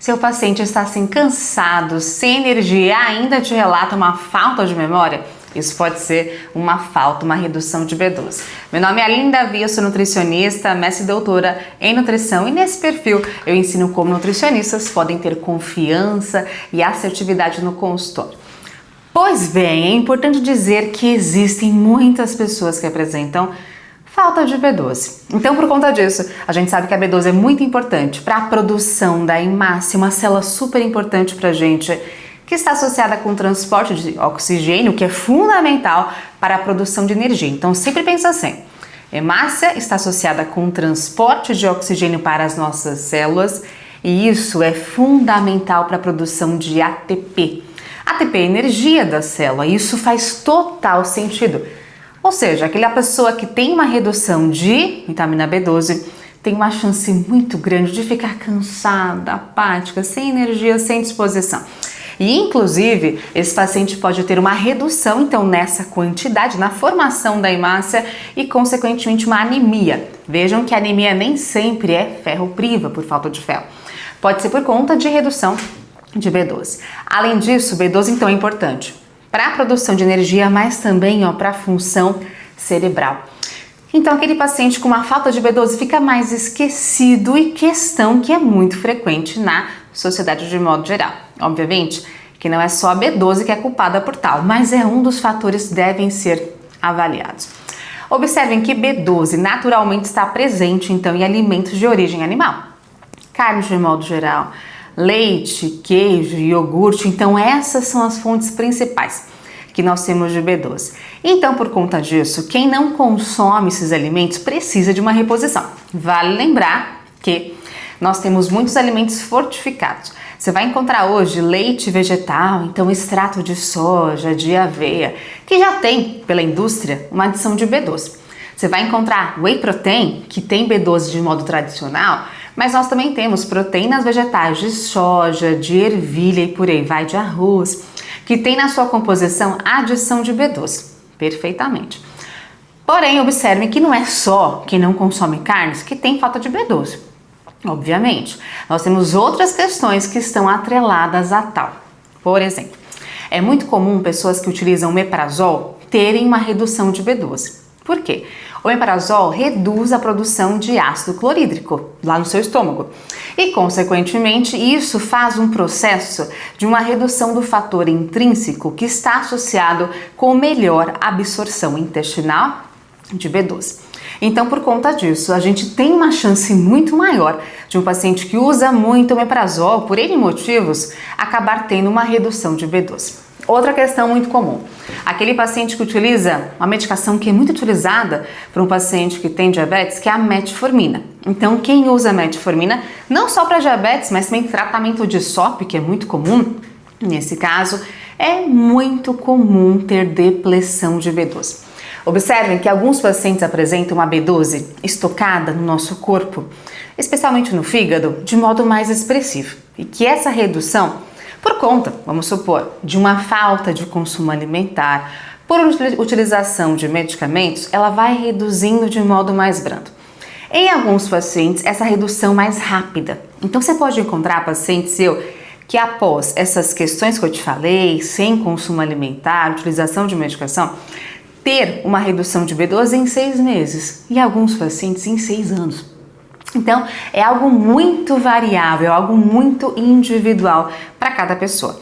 Seu paciente está assim cansado, sem energia e ainda te relata uma falta de memória, isso pode ser uma falta, uma redução de B12. Meu nome é Aline Davi, eu sou nutricionista, mestre e doutora em nutrição e nesse perfil eu ensino como nutricionistas podem ter confiança e assertividade no consultório. Pois bem, é importante dizer que existem muitas pessoas que apresentam falta de B12. Então, por conta disso, a gente sabe que a B12 é muito importante para a produção da hemácia, uma célula super importante para a gente, que está associada com o transporte de oxigênio, que é fundamental para a produção de energia. Então, sempre pensa assim, hemácia está associada com o transporte de oxigênio para as nossas células e isso é fundamental para a produção de ATP. ATP é a energia da célula e isso faz total sentido. Ou seja, aquela pessoa que tem uma redução de vitamina B12 tem uma chance muito grande de ficar cansada, apática, sem energia, sem disposição. E, inclusive, esse paciente pode ter uma redução, então, nessa quantidade, na formação da hemácia e, consequentemente, uma anemia. Vejam que a anemia nem sempre é ferropriva, por falta de ferro. Pode ser por conta de redução de B12. Além disso, o B12, então, é importante para a produção de energia, mas também para a função cerebral. Então, aquele paciente com uma falta de B12 fica mais esquecido e questão que é muito frequente na sociedade de modo geral. Obviamente que não é só a B12 que é culpada por tal, mas é um dos fatores que devem ser avaliados. Observem que B12 naturalmente está presente, então, em alimentos de origem animal. Carne de modo geral, leite, queijo, iogurte, então essas são as fontes principais que nós temos de B12. Então, por conta disso, quem não consome esses alimentos precisa de uma reposição. Vale lembrar que nós temos muitos alimentos fortificados. Você vai encontrar hoje leite vegetal, então extrato de soja, de aveia, que já tem, pela indústria, uma adição de B12. Você vai encontrar whey protein, que tem B12 de modo tradicional, mas nós também temos proteínas vegetais de soja, de ervilha e por aí vai, de arroz, que tem na sua composição a adição de B12, perfeitamente. Porém, observem que não é só quem não consome carnes que tem falta de B12. Obviamente, nós temos outras questões que estão atreladas a tal. Por exemplo, é muito comum pessoas que utilizam omeprazol terem uma redução de B12. Por quê? O omeprazol reduz a produção de ácido clorídrico lá no seu estômago e, consequentemente, isso faz um processo de uma redução do fator intrínseco que está associado com melhor absorção intestinal de B12. Então, por conta disso, a gente tem uma chance muito maior de um paciente que usa muito omeprazol, por N motivos, acabar tendo uma redução de B12. Outra questão muito comum, aquele paciente que utiliza uma medicação que é muito utilizada por um paciente que tem diabetes, que é a metformina. Então, quem usa metformina, não só para diabetes, mas também tratamento de SOP, que é muito comum, nesse caso, é muito comum ter depressão de B12. Observem que alguns pacientes apresentam uma B12 estocada no nosso corpo, especialmente no fígado, de modo mais expressivo. E que essa redução, por conta, vamos supor, de uma falta de consumo alimentar, por utilização de medicamentos, ela vai reduzindo de modo mais brando. Em alguns pacientes, essa redução mais rápida. Então, você pode encontrar paciente seu que após essas questões que eu te falei, sem consumo alimentar, utilização de medicação, ter uma redução de B12 em 6 meses e alguns pacientes em 6 anos. Então, é algo muito variável, algo muito individual para cada pessoa.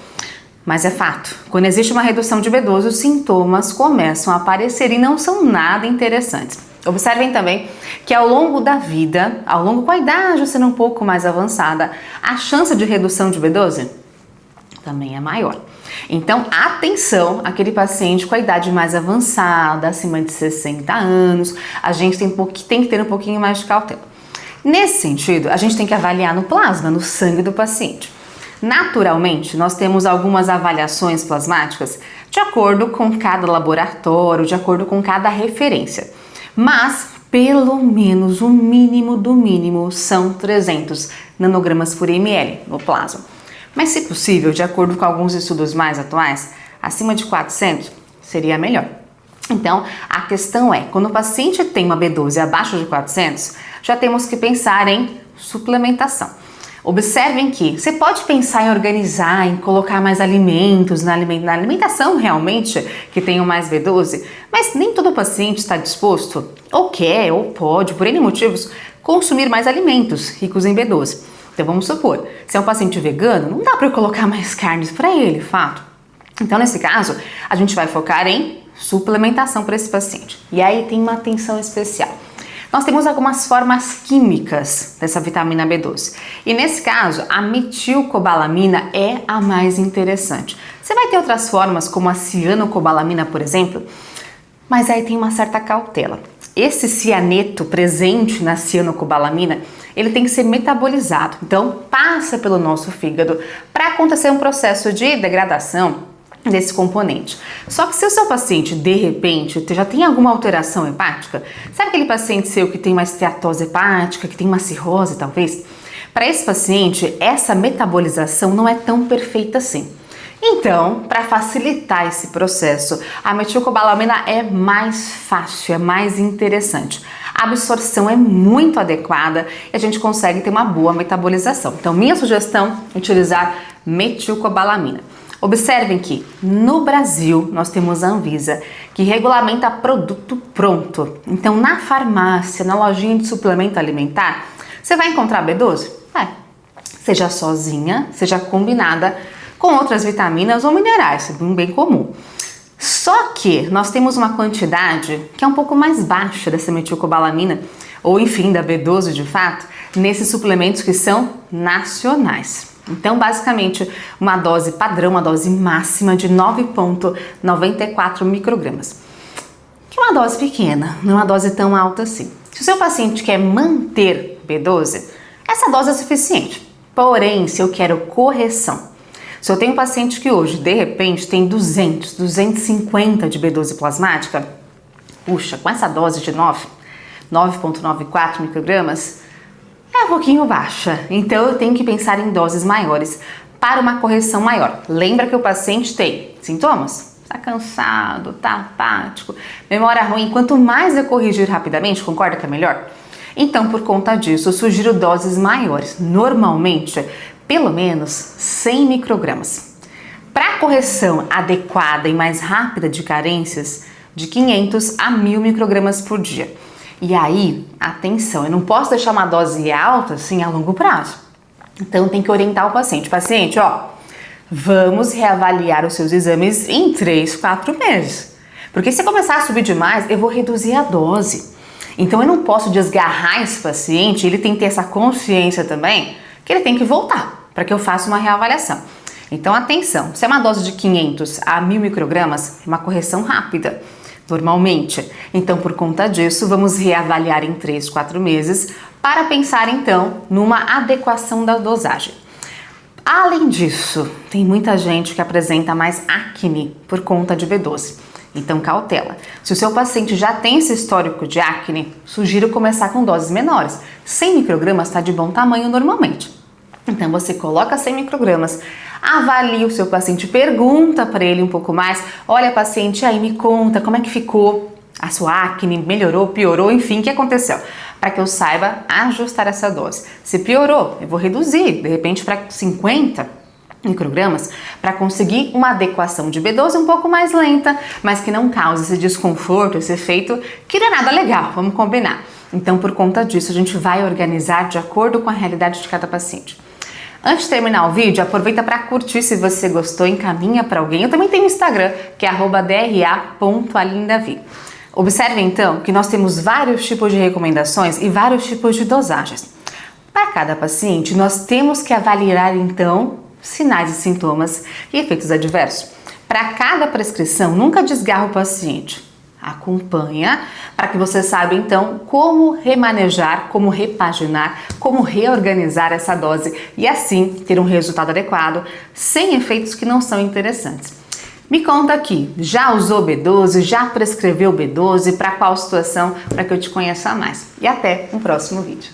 Mas é fato, quando existe uma redução de B12, os sintomas começam a aparecer e não são nada interessantes. Observem também que ao longo da vida, com a idade sendo um pouco mais avançada, a chance de redução de B12 também é maior. Então, atenção àquele paciente com a idade mais avançada, acima de 60 anos, a gente tem que ter um pouquinho mais de cautela. Nesse sentido, a gente tem que avaliar no plasma, no sangue do paciente. Naturalmente, nós temos algumas avaliações plasmáticas de acordo com cada laboratório, de acordo com cada referência. Mas, pelo menos, o mínimo do mínimo são 300 nanogramas por ml no plasma. Mas, se possível, de acordo com alguns estudos mais atuais, acima de 400 seria melhor. Então, a questão é, quando o paciente tem uma B12 abaixo de 400, já temos que pensar em suplementação. Observem que você pode pensar em organizar, em colocar mais alimentos na alimentação realmente que tenham mais B12, mas nem todo paciente está disposto, ou quer, ou pode, por N motivos, consumir mais alimentos ricos em B12. Então vamos supor, se é um paciente vegano, não dá para eu colocar mais carnes para ele, fato. Então nesse caso, a gente vai focar em suplementação para esse paciente. E aí tem uma atenção especial. Nós temos algumas formas químicas dessa vitamina B12. E nesse caso, a metilcobalamina é a mais interessante. Você vai ter outras formas, como a cianocobalamina, por exemplo, mas aí tem uma certa cautela. Esse cianeto presente na cianocobalamina, ele tem que ser metabolizado. Então, passa pelo nosso fígado para acontecer um processo de degradação desse componente. Só que se o seu paciente, de repente, já tem alguma alteração hepática, sabe aquele paciente seu que tem uma esteatose hepática, que tem uma cirrose talvez? Para esse paciente, essa metabolização não é tão perfeita assim. Então, para facilitar esse processo, a metilcobalamina é mais fácil, é mais interessante. A absorção é muito adequada e a gente consegue ter uma boa metabolização. Então, minha sugestão é utilizar metilcobalamina. Observem que no Brasil nós temos a Anvisa, que regulamenta produto pronto. Então, na farmácia, na lojinha de suplemento alimentar, você vai encontrar B12? Seja sozinha, seja combinada com outras vitaminas ou minerais, é bem comum. Só que nós temos uma quantidade que é um pouco mais baixa dessa metilcobalamina, ou enfim, da B12 de fato, nesses suplementos que são nacionais. Então, basicamente, uma dose padrão, uma dose máxima de 9,94 microgramas. Que é uma dose pequena, não é uma dose tão alta assim. Se o seu paciente quer manter B12, essa dose é suficiente. Porém, se eu quero correção, se eu tenho um paciente que hoje, de repente, tem 250 de B12 plasmática, puxa, com essa dose de 9,94 microgramas, é um pouquinho baixa, então eu tenho que pensar em doses maiores para uma correção maior. Lembra que o paciente tem sintomas? Tá cansado, tá apático, memória ruim. Quanto mais eu corrigir rapidamente, concorda que é melhor? Então, por conta disso, eu sugiro doses maiores, normalmente pelo menos 100 microgramas. Para correção adequada e mais rápida de carências, de 500 a 1.000 microgramas por dia. E aí, atenção, eu não posso deixar uma dose alta assim a longo prazo. Então tem que orientar o paciente. Paciente, vamos reavaliar os seus exames em 3, 4 meses. Porque se começar a subir demais, eu vou reduzir a dose. Então eu não posso desgarrar esse paciente, ele tem que ter essa consciência também, que ele tem que voltar para que eu faça uma reavaliação. Então atenção, se é uma dose de 500 a 1.000 microgramas, é uma correção rápida. Normalmente. Então, por conta disso, vamos reavaliar em 3, 4 meses para pensar, então, numa adequação da dosagem. Além disso, tem muita gente que apresenta mais acne por conta de B12. Então, cautela. Se o seu paciente já tem esse histórico de acne, sugiro começar com doses menores. 100 microgramas está de bom tamanho normalmente. Então, você coloca 100 microgramas, avalia o seu paciente, pergunta para ele um pouco mais. Olha, paciente, aí me conta como é que ficou a sua acne, melhorou, piorou, enfim, o que aconteceu? Para que eu saiba ajustar essa dose. Se piorou, eu vou reduzir, de repente, para 50 microgramas, para conseguir uma adequação de B12 um pouco mais lenta, mas que não cause esse desconforto, esse efeito que não é nada legal, vamos combinar. Então, por conta disso, a gente vai organizar de acordo com a realidade de cada paciente. Antes de terminar o vídeo, aproveita para curtir se você gostou, encaminha para alguém. Eu também tenho o Instagram, que é @dra.alindavi. Observe então que nós temos vários tipos de recomendações e vários tipos de dosagens. Para cada paciente, nós temos que avaliar então sinais e sintomas e efeitos adversos. Para cada prescrição, nunca desgarra o paciente. Acompanha para que você saiba então como remanejar, como repaginar, como reorganizar essa dose e assim ter um resultado adequado, sem efeitos que não são interessantes. Me conta aqui, já usou B12, já prescreveu B12, para qual situação, para que eu te conheça mais. E até um próximo vídeo.